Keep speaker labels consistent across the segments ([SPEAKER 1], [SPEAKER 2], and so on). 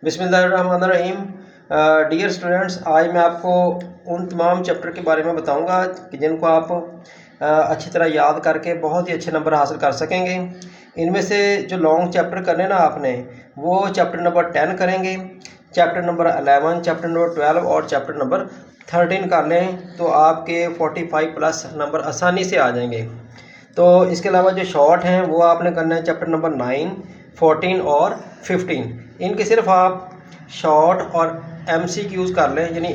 [SPEAKER 1] बिस्मिल्लाहिर्रहमानिर्रहीम। Dear students, आज मैं आपको उन तमाम चैप्टर के बारे में बताऊंगा कि जिनको आप अच्छी तरह याद करके बहुत ही अच्छे नंबर हासिल कर सकेंगे। इनमें से जो लॉन्ग चैप्टर करने ना आपने, वो चैप्टर नंबर 10 करेंगे, चैप्टर नंबर 11, चैप्टर नंबर 12 और चैप्टर नंबर 13 कर लें तो आपके 45 प्लस नंबर आसानी से आ जाएंगे। तो इसके अलावा जो शॉर्ट हैं वो आपने करना है चैप्टर नंबर 9, 14 और 15। इनके सिर्फ आप शॉर्ट और MCQs कर लें, यानी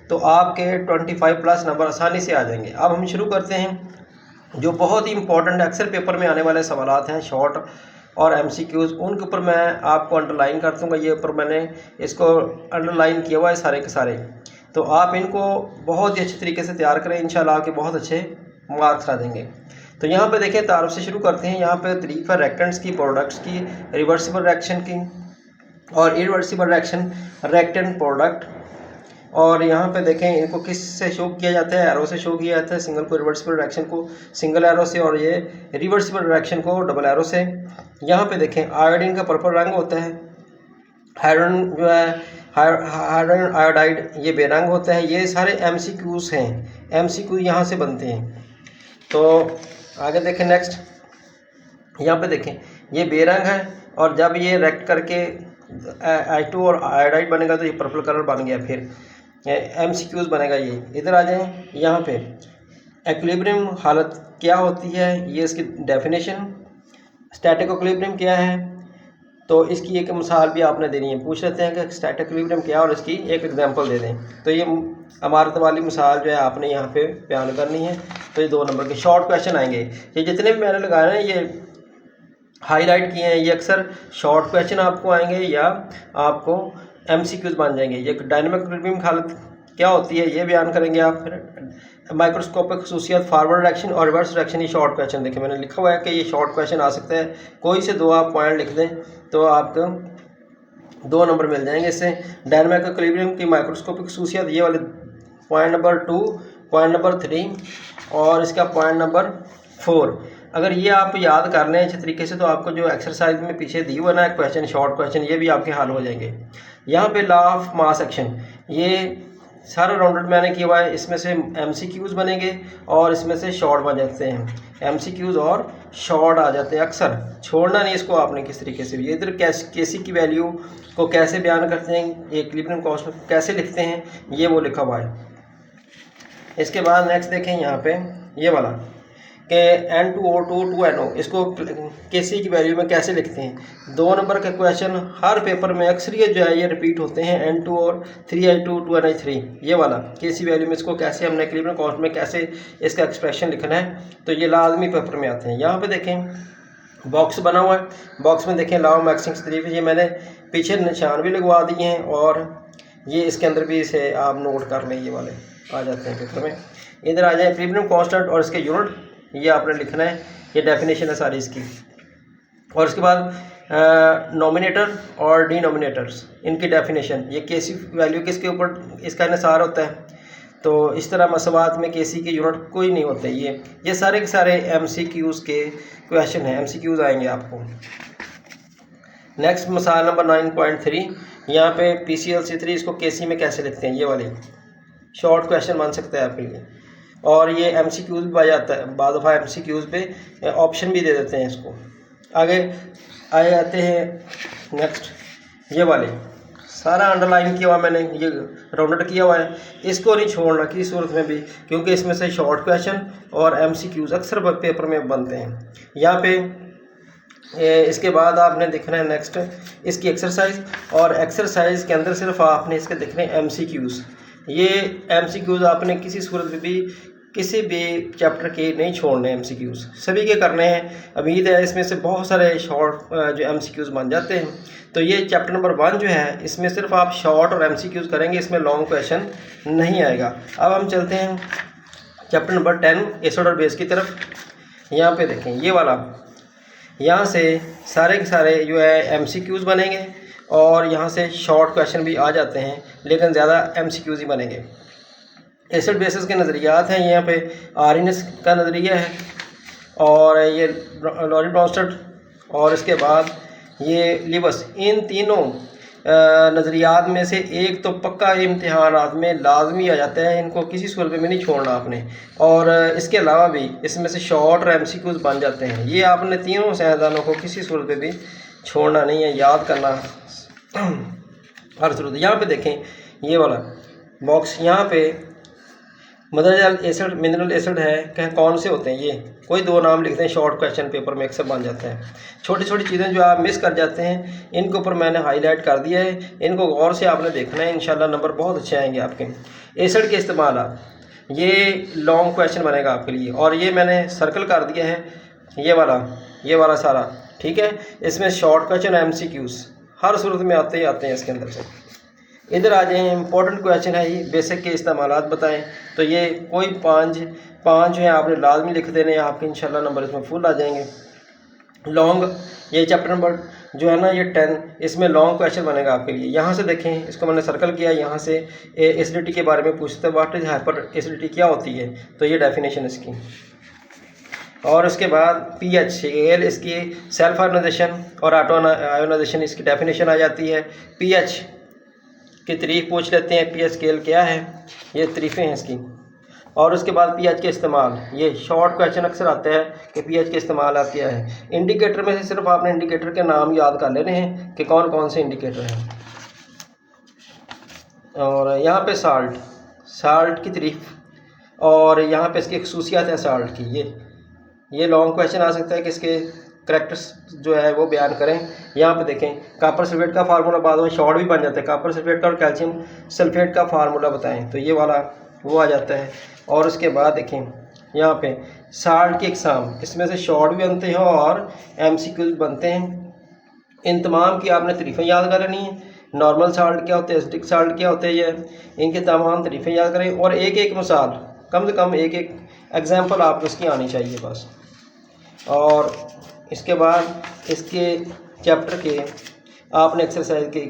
[SPEAKER 1] तो आपके 25 प्लस नंबर आसानी से आ जाएंगे। अब हम शुरू करते हैं। जो बहुत ही इंपॉर्टेंट अक्सर पेपर में आने वाले सवालात हैं शॉर्ट और MCQs, उनके ऊपर मैं आपको अंडरलाइन कर दूँगा। ये ऊपर मैंने इसको अंडरलाइन किया हुआ है सारे के सारे। तो आप इनको बहुत ही अच्छे तरीके से तैयार करें, इंशाल्लाह आपके बहुत अच्छे मार्क्स आ जाएंगे। तो यहाँ पे देखिए, तारुफ से शुरू करते हैं। यहाँ पे तारीफ है रेक्टेंट्स की, प्रोडक्ट्स की, रिवर्सिबल रिएक्शन की और इरिवर्सिबल रिएक्शन, रेक्टेंट प्रोडक्ट। और यहाँ पे देखें इनको किस से शो किया जाता है, एरो से शो किया जाता है। सिंगल को, रिवर्सिबल रिएक्शन को सिंगल एरो से, और ये रिवर्सिबल रिएक्शन को डबल एरो से। यहाँ पे देखें आयोडीन का पर्पल रंग होता है, हाइड्रोजन जो है हाइड्रोजन आयोडाइड ये बेरंग होता है। ये सारे MCQs हैं, MCQ यहाँ से बनते हैं। तो आगे देखें नेक्स्ट, यहाँ पे देखें ये बेरंग है, और जब ये रेक्ट करके H2 और आयोडाइड बनेगा तो ये पर्पल कलर बन गया। फिर MCQs बनेगा। ये इधर आ जाएं। यहाँ पे एक्विलिब्रियम हालत क्या होती है, ये इसकी डेफिनेशन। स्टैटिक इक्विलिब्रियम क्या है, तो इसकी एक मिसाल भी आपने देनी है। पूछ लेते हैं कि स्टैटिक इक्विलिब्रियम क्या है और इसकी एक एग्जांपल दे दें। तो ये इमारत वाली मिसाल जो है आपने यहाँ पे बयान करनी है। तो ये 2 नंबर के शॉर्ट क्वेश्चन आएंगे। ये जितने भी मैंने लगाए हैं, ये हाईलाइट किए हैं, ये अक्सर शॉर्ट क्वेश्चन आपको आएंगे या आपको MCQs बन जाएंगे। ये डायनामिक इक्विलिब्रियम हालत क्या होती है ये बयान करेंगे आप। फिर माइक्रोस्कोपिक खसूसियत, फॉरवर्ड रिएक्शन और रिवर्स रिएक्शन, ये शॉर्ट क्वेश्चन। देखिए मैंने लिखा हुआ है कि ये शॉर्ट क्वेश्चन आ सकता है। कोई से 2 आप पॉइंट लिख दें तो आपको 2 नंबर मिल जाएंगे इससे। डायनामिक इक्विलिब्रियम की माइक्रोस्कोपिक खसूसियत, ये वाले पॉइंट नंबर 2, पॉइंट नंबर 3 और इसका पॉइंट नंबर 4। अगर ये आप याद कर लें अच्छे तरीके से तो आपको जो एक्सरसाइज में पीछे दी हुआ ना क्वेश्चन, शॉर्ट क्वेश्चन, ये भी आपके हल हो जाएंगे। यहाँ पे लॉ ऑफ मास एक्शन, ये सारा राउंडेड मैंने किया हुआ है। इसमें से MCQs बनेंगे और इसमें से शॉर्ट बन जाते हैं। MCQs और शॉर्ट आ जाते हैं अक्सर, छोड़ना नहीं इसको आपने किस तरीके से भी। इधर KC की वैल्यू को कैसे बयान करते हैं, इक्विलिब्रियम कांस्टेंट कैसे लिखते हैं, ये वो लिखा हुआ है। इसके बाद नेक्स्ट देखें यहाँ पे ये वाला कि N2O2 2NO, इसको KC की वैल्यू में कैसे लिखते हैं। 2 नंबर के क्वेश्चन हर पेपर में अक्सर ये जो है ये रिपीट होते हैं। N2 और 3H2 2NH3, ये वाला KC वैल्यू में इसको कैसे हमने इक्विलिब्रियम कांस्टेंट में कैसे इसका एक्सप्रेशन लिखना है, तो ये लाजमी पेपर में आते हैं। यहाँ पे देखें बॉक्स बना हुआ है, बॉक्स में देखें लॉ ऑफ मैक्सिमम तारीफ, ये मैंने पीछे निशान भी लगवा दिए हैं और ये इसके अंदर भी इसे आप नोट कर लें, ये वाले आ जाते हैं पेपर में। इधर आ जाए इक्विलिब्रियम कांस्टेंट और इसके यूनिट, ये आपने लिखना है। ये डेफिनेशन है सारी इसकी। और उसके बाद नॉमिनेटर और डिनोमिनेटर्स, इनकी डेफिनेशन। ये KC वैल्यू किसके ऊपर इसका निसार होता है, तो इस तरह मसवात में KC के यूनिट कोई नहीं होते। ये सारे के सारे MCQs के क्वेश्चन हैं, MCQs आएंगे आपको। नेक्स्ट मिसाल नंबर 9.3, यहाँ पे PClC3, इसको KC में कैसे लिखते हैं, ये वाली शॉर्ट क्वेश्चन बन सकता है आपके लिए। और ये MCQs भी आ जाता है, बाद दफ़ा MCQs पे ऑप्शन भी दे देते हैं इसको। आगे आए जाते हैं नेक्स्ट, ये वाले सारा अंडरलाइन किया हुआ मैंने, ये राउंडेड किया हुआ है। इसको नहीं छोड़ना किसी सूरत में भी, क्योंकि इसमें से शॉर्ट क्वेश्चन और MCQs अक्सर पेपर में बनते हैं। यहाँ पे इसके बाद आपने देखना है नेक्स्ट इसकी एक्सरसाइज, और एक्सरसाइज के अंदर सिर्फ आपने इसके देखने MCQs। ये MCQs आपने किसी सूरत में भी किसी भी चैप्टर के नहीं छोड़ने, MCQs सभी के करने हैं। उम्मीद है इसमें से बहुत सारे शॉर्ट जो MCQs बन जाते हैं। तो ये चैप्टर नंबर 1 जो है, इसमें सिर्फ आप शॉर्ट और MCQs करेंगे, इसमें लॉन्ग क्वेश्चन नहीं आएगा। अब हम चलते हैं चैप्टर नंबर 10 एसिड और बेस की तरफ। यहाँ पे देखें ये वाला, यहाँ से सारे के सारे जो है MCQs बनेंगे और यहाँ से शॉर्ट क्वेश्चन भी आ जाते हैं, लेकिन ज़्यादा MCQs ही बनेंगे। एसिड बेसिस के नज़रियात हैं, यहाँ पे आर्यनेस का नज़रिया है और ये लॉरी ब्रॉन्स्टेड और इसके बाद ये लिबस। इन तीनों नज़रियात में से एक तो पक्का इम्तिहानात में लाजमी आ जाता है, इनको किसी सूरत में नहीं छोड़ना आपने। और इसके अलावा भी इसमें से शॉर्ट और MCQs बन जाते हैं। ये आपने तीनों साइंसदानों को किसी सूरत में भी छोड़ना नहीं है, याद करना हर सूरत। यहाँ पे देखें ये वाला बॉक्स, यहाँ पे मदरजाल एसिड मिनरल एसिड है, कह कौन से होते हैं ये, कोई दो नाम लिखते हैं, शॉर्ट क्वेश्चन पेपर में अक्सर बन जाता है। छोटी छोटी चीज़ें जो आप मिस कर जाते हैं इनके ऊपर मैंने हाईलाइट कर दिया है, इनको गौर से आपने देखना है, इंशाल्लाह नंबर बहुत अच्छे आएंगे आपके। एसिड के इस्तेमाल ये लॉन्ग क्वेश्चन बनेगा आपके लिए, और ये मैंने सर्कल कर दिया है ये वाला सारा, ठीक है। इसमें शॉर्ट क्वेश्चन MCQs हर सूरत में आते हैं इसके अंदर से। इधर आ जाए, इंपॉर्टेंट क्वेश्चन है ये, बेसिक के इस्तेमालात बताएं, तो ये कोई पाँच जो है आपने लाजमी लिख देने हैं, आपके इंशाल्लाह नंबर इसमें फुल आ जाएंगे। लॉन्ग ये चैप्टर नंबर जो है ना ये 10, इसमें लॉन्ग क्वेश्चन बनेगा आपके लिए। यहाँ से देखें, इसको मैंने सर्कल किया, यहाँ से एसिडिटी के बारे में पूछते हैं, व्हाट इज हाइपर एसिडिटी, क्या होती है, तो ये डेफिनेशन इसकी। और उसके बाद pH इसकी सेल्फ आयोनाइजेशन और ऑटो आयोनाइजेशन, इसकी डेफिनेशन आ जाती है। pH की तारीफ पूछ लेते हैं, pH स्केल क्या है, ये तारीफ़ें हैं इसकी। और उसके बाद pH के इस्तेमाल, ये शॉर्ट क्वेश्चन अक्सर आते हैं कि pH के इस्तेमाल आती है। इंडिकेटर में से सिर्फ आपने इंडिकेटर के नाम याद कर लेने हैं कि कौन कौन से इंडिकेटर हैं। और यहाँ पे साल्ट की तारीफ, और यहाँ पे इसकी खसूसियात है साल्ट की। ये लॉन्ग क्वेश्चन आ सकता है कि इसके करैक्टर्स जो है वो बयान करें। यहाँ पे देखें, कॉपर सल्फेट का फार्मूला बाद में शॉर्ट भी बन जाता है, कॉपर सल्फेट का और कैल्शियम सल्फेट का फार्मूला बताएं, तो ये वाला वो आ जाता है। और उसके बाद देखें यहाँ पे साल्ट की इकसाम, इसमें से शॉर्ट भी बनते हैं और MCQs बनते हैं। इन तमाम की आपने तारीफ़ें याद कर लेनी है। नॉर्मल साल्ट क्या होते हैं, एसिडिक साल्ट क्या होते हैं, ये इनके तमाम तारीफ़ें याद करें, और एक एक मिसाल, कम से कम एक एक एग्जाम्पल आपको इसकी आनी चाहिए बस। और इसके बाद इसके चैप्टर के आपने एक्सरसाइज के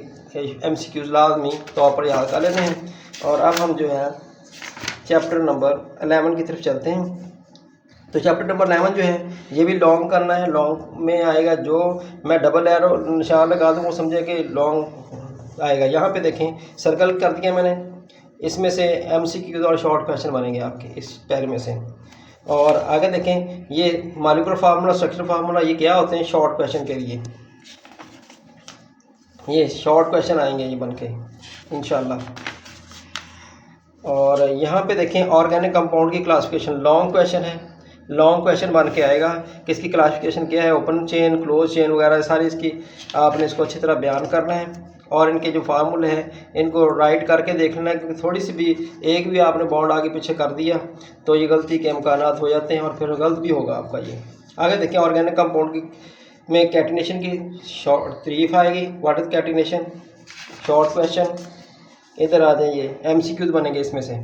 [SPEAKER 1] MCQs लाजमी तौर पर याद कर लेते हैं। और अब हम जो है चैप्टर नंबर 11 की तरफ चलते हैं। तो चैप्टर नंबर 11 जो है ये भी लॉन्ग करना है। लॉन्ग में आएगा, जो मैं डबल एरो निशान लगा दूँ वो समझे कि लॉन्ग आएगा। यहाँ पे देखें सर्कल कर दिया मैंने, इसमें से MCQs और शॉर्ट क्वेश्चन बनेंगे आपके इस पैर में से। और आगे देखें, ये मॉलिक्यूलर फार्मूला, स्ट्रक्चर फार्मूला, ये क्या होते हैं शॉर्ट क्वेश्चन के लिए, ये शॉर्ट क्वेश्चन आएंगे ये बनके इंशाल्लाह। और यहाँ पे देखें ऑर्गेनिक कंपाउंड की क्लासिफिकेशन, लॉन्ग क्वेश्चन है, लॉन्ग क्वेश्चन बन के आएगा कि इसकी क्लासिफिकेशन क्या है, ओपन चेन, क्लोज चेन वगैरह सारी इसकी आपने इसको अच्छी तरह बयान करना है। और इनके जो फार्मूले हैं इनको राइट करके देख लेना है, क्योंकि थोड़ी सी भी एक भी आपने बॉन्ड आगे पीछे कर दिया तो ये गलती के इम्कानात हो जाते हैं और फिर गलत भी होगा आपका ये। आगे देखें, ऑर्गेनिक कंपाउंड की में कैटिनेशन की शॉर्ट तारीफ आएगी, what is catenation, short question. इधर आ जाइए, MCQs बनेंगे, इसमें से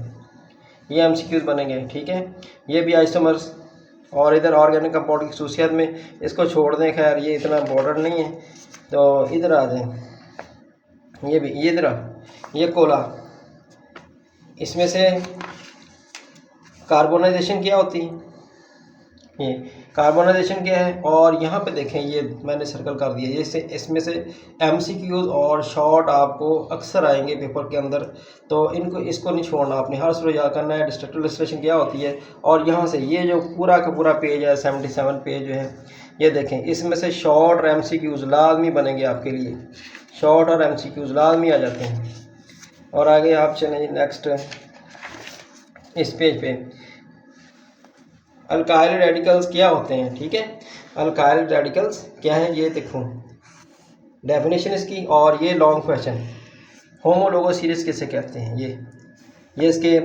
[SPEAKER 1] ये MCQs बनेंगे, ठीक है। ये भी आइसोमर्स, और इधर ऑर्गेनिक कंपाउंड की खसूसियत में इसको छोड़ दें, खैर ये इतना इम्पोर्टेंट नहीं है। तो इधर आ जाएं, ये भी ये इधर ये कोला, इसमें से कार्बोनाइजेशन क्या होती है, ये कार्बोनाइजेशन क्या है। और यहाँ पे देखें, ये मैंने सर्कल कर दिया, ये इसमें से MCQs और शॉर्ट आपको अक्सर आएंगे पेपर के अंदर, तो इसको नहीं छोड़ना आपने, हर सूरत याद करना है। डिस्ट्रक्टिव डिस्टिलेशन क्या होती है। और यहाँ से ये जो पूरा का पूरा पेज है 77 पेज जो है, ये देखें, इसमें से शॉर्ट और MCQs लाजमी बनेंगे आपके लिए, शॉर्ट और MCQs लाजमी आ जाते हैं। और आगे आप चलें नेक्स्ट इस पेज पे, अल्काइल रेडिकल्स क्या होते हैं, ठीक है। अल्काइल रेडिकल्स क्या है ये देखो, डेफिनेशन इसकी, और ये लॉन्ग क्वेश्चन, होमोलोगस सीरीज किसे कहते हैं। ये इसके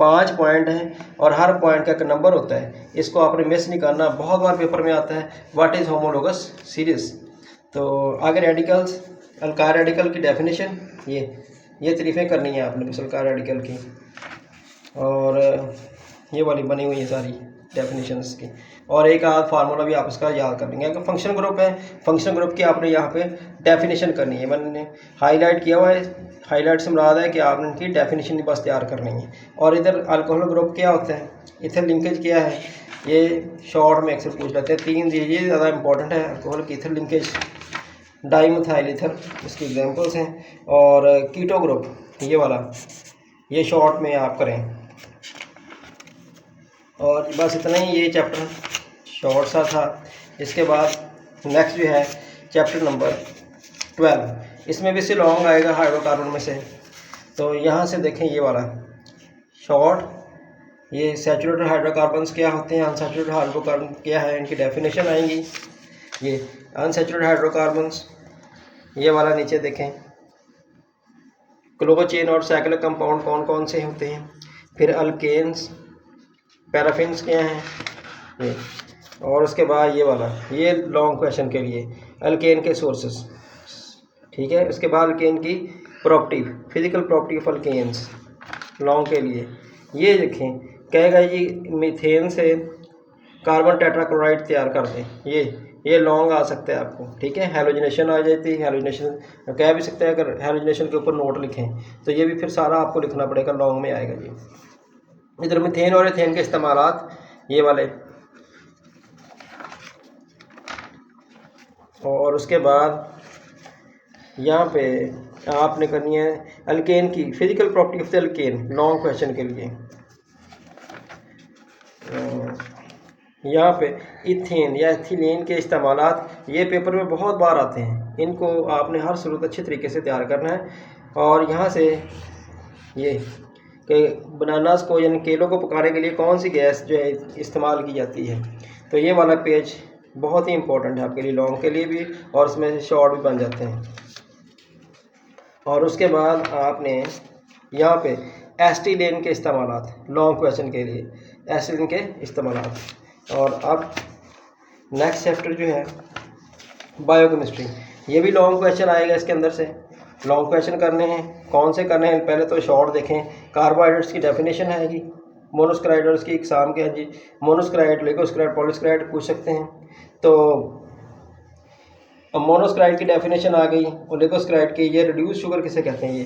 [SPEAKER 1] 5 पॉइंट हैं और हर पॉइंट का एक नंबर होता है, इसको आपने मिस नहीं करना, बहुत बार पेपर में आता है व्हाट इज़ होमोलोगस सीरीज। तो आगे रेडिकल्स, अल्काइल रेडिकल की डेफिनेशन, ये तारीफ़ें करनी है आपने बस अल्काइल रेडिकल की, और ये वाली बनी हुई है सारी डेफिनेशंस की। और एक आध फार्मूला भी आप इसका याद कर लेंगे। अगर फंक्शन ग्रुप है, फंक्शन ग्रुप की आपने यहाँ पे डेफिनेशन करनी है, मैंने हाईलाइट किया हुआ है, हाईलाइट से मुराद है कि आपने इनकी डेफिनेशन बस तैयार करनी है। और इधर अल्कोहल ग्रुप क्या होता है, इथर लिंकेज क्या है, ये शॉर्ट में अक्सर पूछ लेते हैं, 3 ये ज़्यादा इंपॉर्टेंट है, अल्कोहल की इथर लिंकेज, डाईमिथाइल ईथर इसकी एग्जांपल्स हैं, और कीटो ग्रुप ये वाला, ये शॉर्ट में आप करें। और बस इतना ही, ये चैप्टर शॉर्ट सा था। इसके बाद नेक्स्ट जो है चैप्टर नंबर 12, इसमें भी से लॉन्ग आएगा हाइड्रोकार्बन में से। तो यहाँ से देखें ये वाला शॉर्ट, ये सैचुरेटेड हाइड्रोकार्बन्स क्या होते हैं, अनसैचुरेटेड हाइड्रोकार्बन क्या है, इनकी डेफिनेशन आएंगी। ये अनसैचुरेटेड हाइड्रोकार्बन्स ये वाला नीचे देखें, क्लोरो चेन और साइक्लिक कंपाउंड कौन कौन से होते हैं, फिर अल्केन्स पैराफिन्स क्या हैं ये, और उसके बाद ये वाला, ये लॉन्ग क्वेश्चन के लिए अल्केन के सोर्सेस, ठीक है। उसके बाद अल्केन की property, physical property of alkanes long के लिए। ये देखें कहेगा जी मीथेन से कार्बन टेट्राक्लोराइड तैयार कर दें, ये लॉन्ग आ सकता है आपको, ठीक है। हैलोजिनेशन आ जाती है, हैलोजिनेशन कह भी सकते हैं, अगर हैलोजिनेशन के ऊपर नोट लिखें तो ये भी फिर सारा आपको लिखना पड़ेगा, लॉन्ग में आएगा जी। इधर मीथेन और एथेन के इस्तेमालात ये वाले, और उसके बाद यहाँ पे आपने करनी है अल्केन की physical property of the alkane long question के लिए। यहाँ पे इथेन या एथिलीन के इस्तेमालात ये पेपर में बहुत बार आते हैं, इनको आपने हर सूरत अच्छे तरीके से तैयार करना है। और यहाँ से ये कि बनानास को यानी केलों को पकाने के लिए कौन सी गैस जो है इस्तेमाल की जाती है, तो ये वाला पेज बहुत ही इंपॉर्टेंट है आपके लिए, लॉन्ग के लिए भी, और इसमें शॉर्ट भी बन जाते हैं। और उसके बाद आपने यहाँ पे एसिटिलीन के इस्तेमालात लॉन्ग क्वेश्चन के लिए, एसिटिलीन के इस्तेमालात। और अब नेक्स्ट चैप्टर जो है बायोकेमिस्ट्री, ये भी लॉन्ग क्वेश्चन आएगा, इसके अंदर से लॉन्ग क्वेश्चन करने हैं। कौन से करने हैं, पहले तो शॉर्ट देखें। कार्बोहाइड्रेट्स की डेफिनेशन है मोनोस्क्राइड और उसकी एग्जाम के हैं जी, मोनोस्क्राइड, लिगोस्क्राइड, पॉलीस्क्राइड पूछ सकते हैं। तो मोनोस्क्राइड की डेफिनेशन आ गई, और लिगोस्क्राइड की, ये रिड्यूस शुगर किसे कहते हैं, ये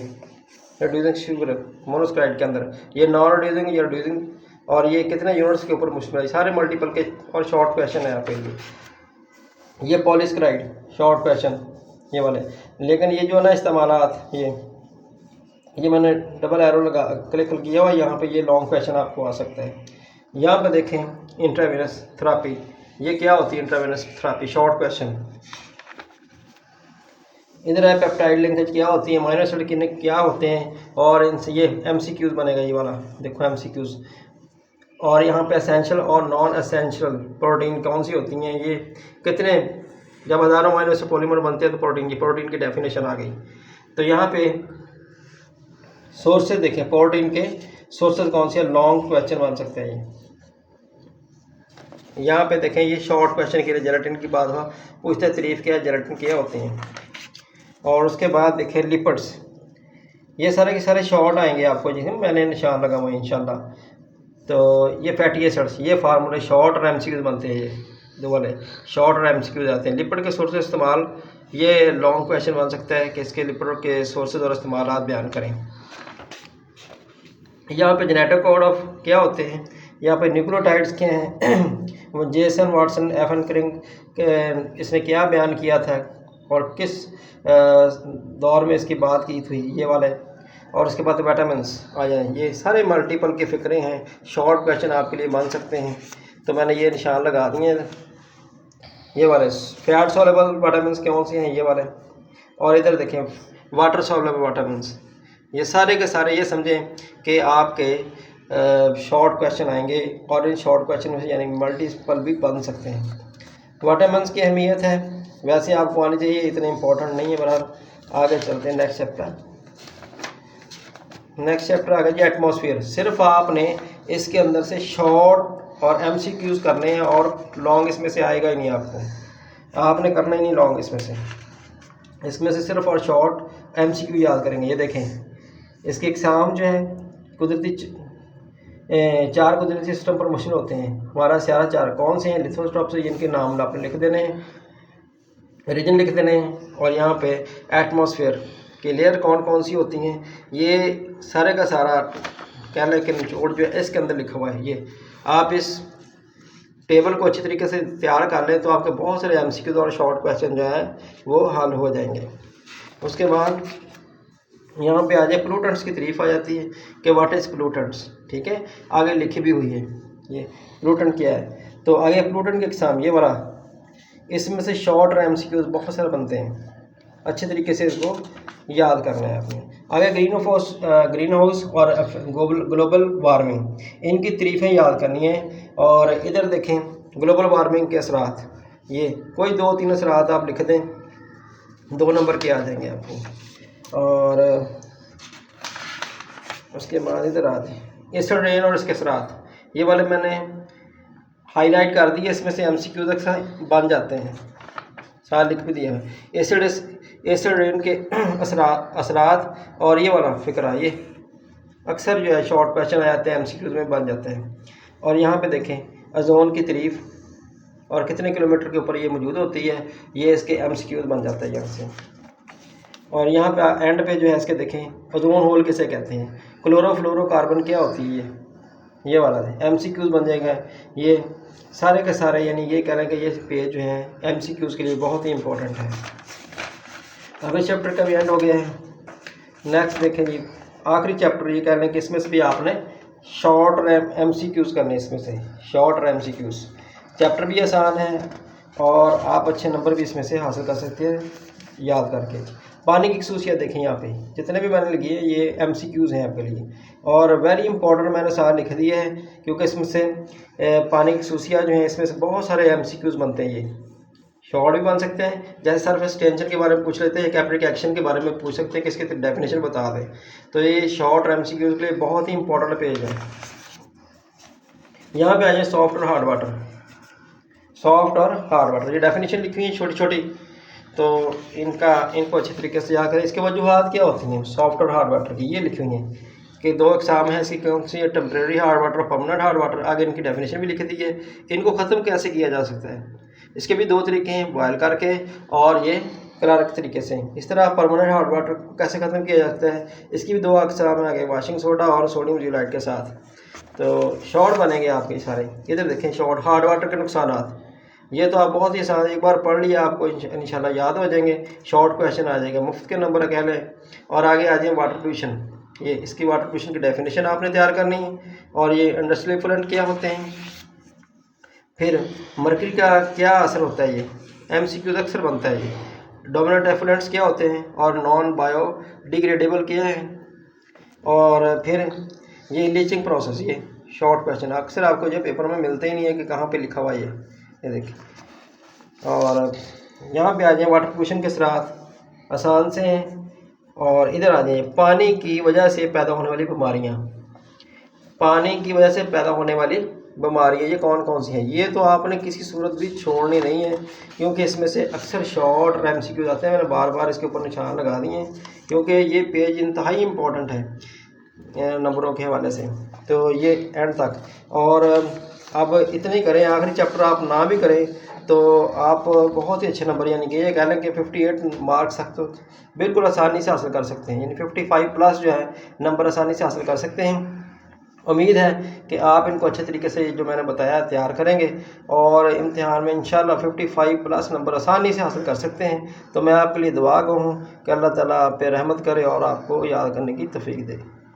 [SPEAKER 1] रिड्यूसिंग शुगर मोनोस्क्राइड के अंदर, ये नॉन रिड्यूसिंग, ये रिड्यूसिंग, और ये कितने यूनिट्स के ऊपर मुश्किल है, सारे मल्टीपल के और शॉर्ट क्वेश्चन है आपके लिए। ये पॉलीस्क्राइड शॉर्ट क्वेश्चन ये वाले, लेकिन ये जो ना इस्तेमालात, ये मैंने डबल एरो लगा क्लिक किया हुआ, यहाँ पे ये लॉन्ग क्वेश्चन आपको आ सकता है। यहाँ पे देखें इंट्रावेनस थेरेपी, ये क्या होती है इंट्रावेनस थेरेपी, शॉर्ट क्वेश्चन। इधर है पेप्टाइड लिंकेज क्या होती है, अमीनो एसिड कितने क्या होते हैं, और इनसे ये एमसीक्यूज बनेगा, ये वाला देखो एमसीक्यूज। और यहाँ पे एसेंशियल और नॉन एसेंशियल प्रोटीन कौन सी होती हैं, ये कितने, जब हज़ारों अमीनो एसिड पॉलीमर बनते हैं तो प्रोटीन, ये प्रोटीन की डेफिनेशन आ गई। तो यहाँ पे सोर्सेज देखें, प्रोटीन के सोर्सेज कौन से, लॉन्ग क्वेश्चन बन सकते हैं ये। यहाँ पे देखें ये शॉर्ट क्वेश्चन के लिए जेलेटिन की बात हुआ, पूछते तारीफ क्या जेलेटिन क्या होते हैं। और उसके बाद देखें लिपिड्स, ये सारे के सारे शॉर्ट आएंगे आपको, जिसमें मैंने निशान लगा हुआ है इंशाल्लाह। तो ये फैटी एसिड्स, ये फार्मूले शॉर्ट और एमसीक्यूज बनते हैं, ये दो वाले शॉर्ट और एमसीक्यूज आते हैं। लिपिड के सोर्सेज इस्तेमाल, ये लॉन्ग क्वेश्चन बन सकता है कि इसके लिपिड के सोर्सेज और इस्तेमाल बयान करें। यहाँ पे जेनेटिक कोड ऑफ क्या होते हैं, यहाँ पे न्यूक्लियोटाइड्स क्या हैं, जेसन वाटसन एफन क्रिंग इसने क्या बयान किया था और किस दौर में इसकी बात की थी, ये वाले। और उसके बाद विटामिन्स आ जाए, ये सारे मल्टीपल के फ़िक्रे हैं, शॉर्ट क्वेश्चन आपके लिए बन सकते हैं। तो मैंने ये निशान लगा दिए हैं, ये वाले फैट सॉल्युबल विटामिन्स कौन से हैं, ये वाले। और इधर देखें वाटर सॉल्युबल विटामिन्स, ये सारे के सारे ये समझें कि आपके शॉर्ट क्वेश्चन आएंगे, और इन शॉर्ट क्वेश्चन में से यानी मल्टीपल भी बन सकते हैं। विटामिन्स की अहमियत है, वैसे आपको आनी चाहिए, इतने इंपॉर्टेंट नहीं है। बहरहाल आगे चलते हैं नेक्स्ट चैप्टर। नेक्स्ट चैप्टर आ गया जी एटमॉस्फेयर। सिर्फ आपने इसके अंदर से शॉर्ट और एमसीक्यूज करने हैं, और लॉन्ग इसमें से आएगा ही नहीं, आपने करना ही नहीं लॉन्ग इसमें से सिर्फ और शॉर्ट एमसीक्यू याद करेंगे। ये देखें इसके एग्ज़ाम जो है कुदरती 4 कुदरती सिस्टम पर मुश्किल होते हैं, हमारा सारा 4 कौन से हैं, लिथोस्ट्रॉप से जिनके नाम आपने लिख देने हैं, रीजन लिख देने हैं। और यहाँ पे एटमॉस्फेयर की लेयर कौन कौन सी होती हैं, ये सारे का सारा कहने के निचोड़ जो है इसके अंदर लिखा हुआ है। ये आप इस टेबल को अच्छी तरीके से तैयार कर लें तो आपके बहुत सारे MCQ और शॉर्ट क्वेश्चन जो है वो हल हो जाएंगे। उसके बाद यहाँ पे आ जाए पोल्यूटेंट्स की तारीफ आ जाती है कि व्हाट इज़ पोल्यूटेंट्स, ठीक है, आगे लिखी भी हुई है ये पोल्यूटेंट क्या है। तो आगे पोल्यूटेंट के एग्जाम ये वाला, इसमें से शॉर्ट और MCQ बहुत सारे बनते हैं, अच्छे तरीके से इसको याद करना है आपने। आगे ग्रीन हाउस और ग्लोबल वार्मिंग, इनकी तारीफ़ें याद करनी है। और इधर देखें ग्लोबल वार्मिंग के असरात, ये कोई 2-3 असरात आप लिख दें, 2 नंबर के आ जाएंगे आपको। और उसके बाद इधर आ जाए एसिड रेन और इसके असरात, ये वाले मैंने हाईलाइट कर दिए, इसमें से MCQ तक बन जाते हैं, सारा लिख भी दिया है। एसिड रेन के असरात और ये वाला फिक्रा, ये अक्सर जो है शॉर्ट क्वेश्चन आ जाते हैं, MCQ में बन जाते हैं। और यहाँ पे देखें ओजोन की तारीफ और कितने किलोमीटर के ऊपर ये मौजूद होती है, ये इसके MCQ बन जाता है यहाँ से। और यहाँ पे एंड पे जो है इसके देखें ओजोन होल किसे कहते हैं, क्लोरोफ्लोरोकार्बन क्या होती है, ये वाला है MCQ बन जाएगा। ये सारे के सारे यानी ये कह रहे हैं कि ये पेज जो है MCQ के लिए बहुत ही इंपॉर्टेंट है। अभी चैप्टर का भी एंड हो गया है। नेक्स्ट देखें जी आखिरी चैप्टर, ये कह रहे हैं कि इसमें से भी आपने शॉर्ट और MCQ करने, इसमें से शॉर्ट और MCQ। चैप्टर भी आसान है और आप अच्छे नंबर भी इसमें से हासिल कर सकते हैं याद करके। पानी की खसूसियत देखें, यहाँ पे जितने भी मैंने लिखी है ये MCQs हैं आपके लिए, और वेरी इंपॉर्टेंट मैंने सारा लिख दिया है क्योंकि इसमें से पानी की खसूसियत जो है इसमें से बहुत सारे MCQs बनते हैं। ये शॉर्ट भी बन सकते हैं, जैसे सरफेस टेंशन के बारे में पूछ लेते हैं, कैपिलरी एक्शन के बारे में पूछ सकते हैं कि इसकी डेफिनेशन बता दें। तो ये शॉर्ट और MCQ के लिए बहुत ही इंपॉर्टेंट पेज है। यहाँ पे आ जाए सॉफ्ट और हार्ड वाटर। सॉफ्ट और हार्ड वाटर ये डेफिनेशन लिखी हुई है छोटी छोटी, तो इनको अच्छी तरीके से याद करें। इसके वजूहात क्या होती हैं सॉफ्ट और हार्ड वाटर की, ये लिखी हुई हैं कि 2 एग्जाम है इसकी, कौन सी है, टेम्परेरी हार्ड वाटर और परमानेंट हार्ड वाटर। आगे इनकी डेफिनेशन भी लिखी दी है। इनको ख़त्म कैसे किया जा सकता है, इसके भी 2 तरीके हैं, बॉयल करके और ये क्लार्क तरीके से। इस तरह परमानेंट हार्ड वाटर को कैसे ख़त्म किया जाता है, इसकी भी 2 अक़साम है आगे, वॉशिंग सोडा और सोडियम जियोलाइट के साथ। तो शॉर्ट बनेंगे आपके सारे। इधर देखें शॉर्ट हार्ड वाटर के नुकसानात, ये तो आप बहुत ही आसान एक बार पढ़ लिया आपको इंशाल्लाह याद हो जाएंगे। शॉर्ट क्वेश्चन आ जाएगा, मुफ्त के नंबर कह लें। और आगे आ जाए वाटर पोल्यूशन, ये इसकी वाटर पोल्यूशन की डेफिनेशन आपने तैयार करनी है, और ये इंडस्ट्रियल एफलुएंट क्या होते हैं, फिर मर्करी का क्या असर होता है, ये MCQ अक्सर बनता है। ये डोमिनेंट एफलुएंट्स क्या होते हैं और नॉन बायोडिग्रेडेबल क्या है, और फिर ये लीचिंग प्रोसेस, ये शॉर्ट क्वेश्चन अक्सर आपको जो पेपर में मिलते ही नहीं है कि कहाँ पे लिखा हुआ है ये देखिए। और यहाँ पे आ जाए वाटर पोल्यूशन के साथ आसान से हैं। और इधर आ जाए पानी की वजह से पैदा होने वाली बीमारियाँ। पानी की वजह से पैदा होने वाली बीमारियाँ ये कौन कौन सी हैं, ये तो आपने किसी सूरत भी छोड़नी नहीं है क्योंकि इसमें से अक्सर शॉर्ट और MCQ आते हैं। मैंने बार बार इसके ऊपर निशान लगा दिए हैं क्योंकि ये पेज इंतहाई इम्पोर्टेंट है नंबरों के हवाले से, तो ये एंड तक। और अब इतने ही करें, आखिरी चैप्टर आप ना भी करें तो आप बहुत ही अच्छे नंबर, यानी कि ये कह लें कि 58 मार्क्स तक तो बिल्कुल आसानी से हासिल कर सकते हैं, यानी 55 प्लस जो है नंबर आसानी से हासिल कर सकते हैं। उम्मीद है कि आप इनको अच्छे तरीके से जो मैंने बताया तैयार करेंगे और इम्तिहान में इंशाल्लाह 55 प्लस नंबर आसानी से हासिल कर सकते हैं। तो मैं आपके लिए दुआ कहूँ कि अल्लाह ताला आप पे रहमत करे और आपको याद करने की तौफीक दे।